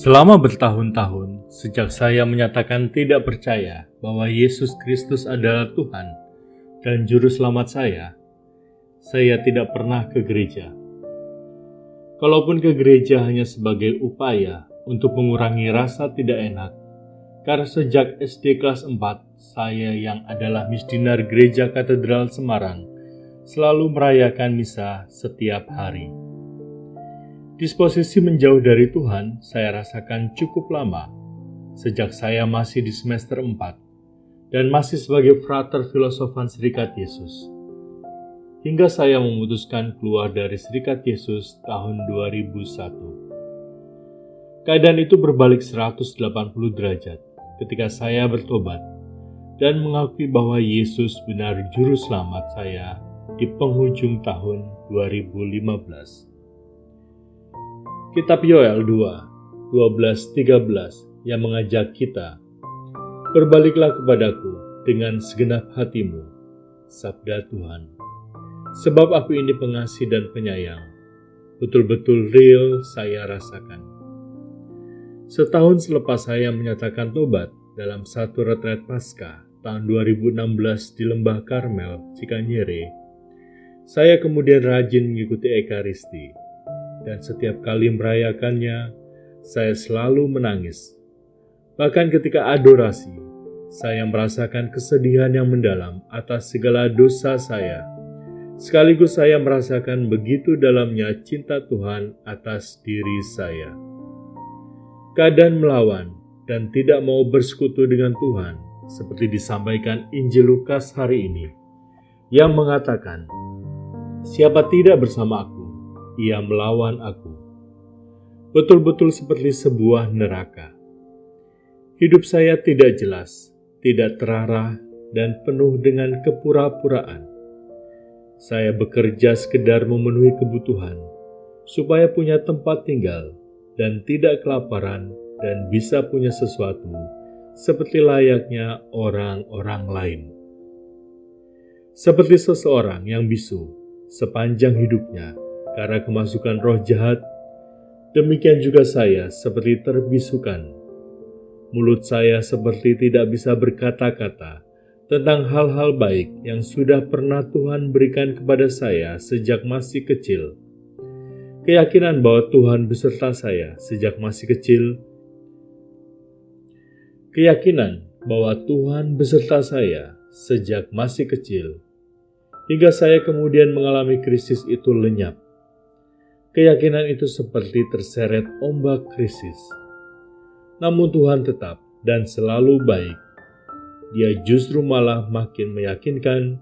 Selama bertahun-tahun, sejak saya menyatakan tidak percaya bahwa Yesus Kristus adalah Tuhan dan Juru Selamat saya tidak pernah ke gereja. Kalaupun ke gereja hanya sebagai upaya untuk mengurangi rasa tidak enak, karena sejak SD kelas 4, saya yang adalah misdinar Gereja Katedral Semarang selalu merayakan misa setiap hari. Disposisi menjauh dari Tuhan saya rasakan cukup lama, sejak saya masih di semester 4 dan masih sebagai frater filosofan Serikat Yesus. Hingga saya memutuskan keluar dari Serikat Yesus tahun 2001. Keadaan itu berbalik 180 derajat ketika saya bertobat dan mengakui bahwa Yesus benar juru selamat saya di penghujung tahun 2015. Kitab Yoel 2, 12-13 yang mengajak kita, "Berbaliklah kepadaku dengan segenap hatimu, sabda Tuhan. Sebab aku ini pengasih dan penyayang, betul-betul real saya rasakan." Setahun selepas saya menyatakan tobat dalam satu retret Paskah tahun 2016 di Lembah Karmel, Cikanyere, saya kemudian rajin mengikuti Ekaristi. Dan setiap kali merayakannya, saya selalu menangis. Bahkan ketika adorasi, saya merasakan kesedihan yang mendalam atas segala dosa saya. Sekaligus saya merasakan begitu dalamnya cinta Tuhan atas diri saya. Keadaan melawan dan tidak mau bersekutu dengan Tuhan, seperti disampaikan Injil Lukas hari ini, yang mengatakan, "Siapa tidak bersama aku, ia melawan aku." Betul-betul seperti sebuah neraka. Hidup saya tidak jelas, tidak terarah, dan penuh dengan kepura-puraan. Saya bekerja sekedar memenuhi kebutuhan, supaya punya tempat tinggal, dan tidak kelaparan, dan bisa punya sesuatu, seperti layaknya orang-orang lain. Seperti seseorang yang bisu sepanjang hidupnya, karena kemasukan roh jahat, demikian juga saya seperti terbisukan. Mulut saya seperti tidak bisa berkata-kata tentang hal-hal baik yang sudah pernah Tuhan berikan kepada saya sejak masih kecil. Keyakinan bahwa Tuhan beserta saya sejak masih kecil, hingga saya kemudian mengalami krisis itu lenyap. Keyakinan itu seperti terseret ombak krisis. Namun Tuhan tetap dan selalu baik. Dia justru malah makin meyakinkan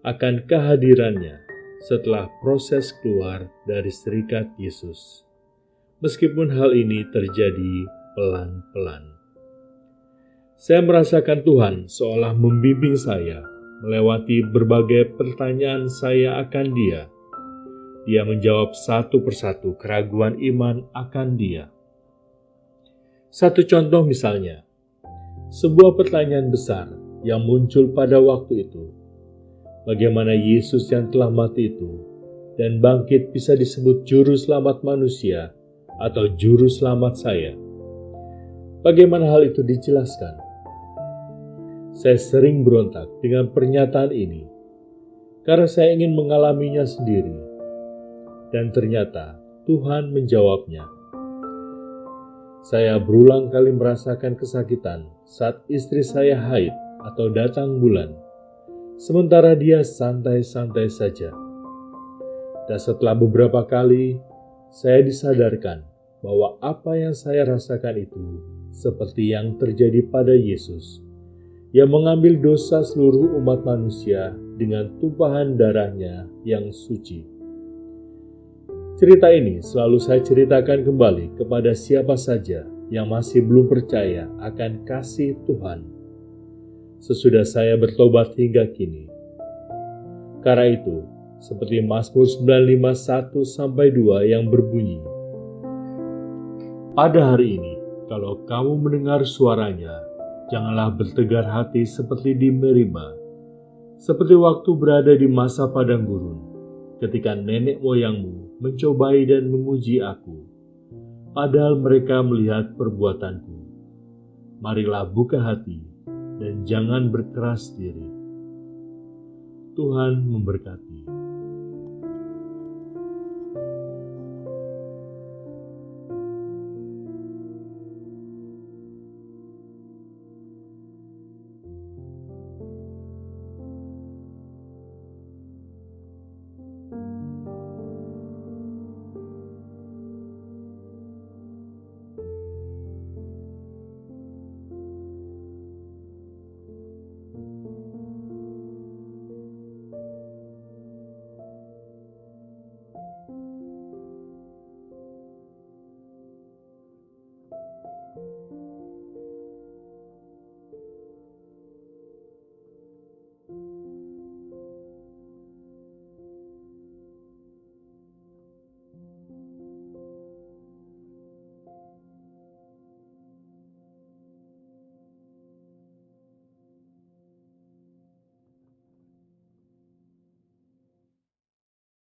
akan kehadirannya setelah proses keluar dari Serikat Yesus. Meskipun hal ini terjadi pelan-pelan. Saya merasakan Tuhan seolah membimbing saya melewati berbagai pertanyaan saya akan Dia. Dia menjawab satu persatu keraguan iman akan Dia. Satu contoh misalnya, sebuah pertanyaan besar yang muncul pada waktu itu. Bagaimana Yesus yang telah mati itu dan bangkit bisa disebut juru selamat manusia atau juru selamat saya? Bagaimana hal itu dijelaskan? Saya sering berontak dengan pernyataan ini karena saya ingin mengalaminya sendiri. Dan ternyata Tuhan menjawabnya. Saya berulang kali merasakan kesakitan saat istri saya haid atau datang bulan, sementara dia santai-santai saja. Dan setelah beberapa kali, saya disadarkan bahwa apa yang saya rasakan itu seperti yang terjadi pada Yesus, yang mengambil dosa seluruh umat manusia dengan tumpahan darahnya yang suci. Cerita ini selalu saya ceritakan kembali kepada siapa saja yang masih belum percaya akan kasih Tuhan sesudah saya bertobat hingga kini. Karena itu, seperti Mazmur 95:1-2 yang berbunyi, "Pada hari ini, kalau kamu mendengar suaranya, janganlah bertegar hati seperti di Meriba, seperti waktu berada di masa padang gurun, ketika nenek moyangmu mencobai dan menguji aku. padahal mereka melihat perbuatanku. Marilah buka hati dan jangan berkeras diri. Tuhan memberkati.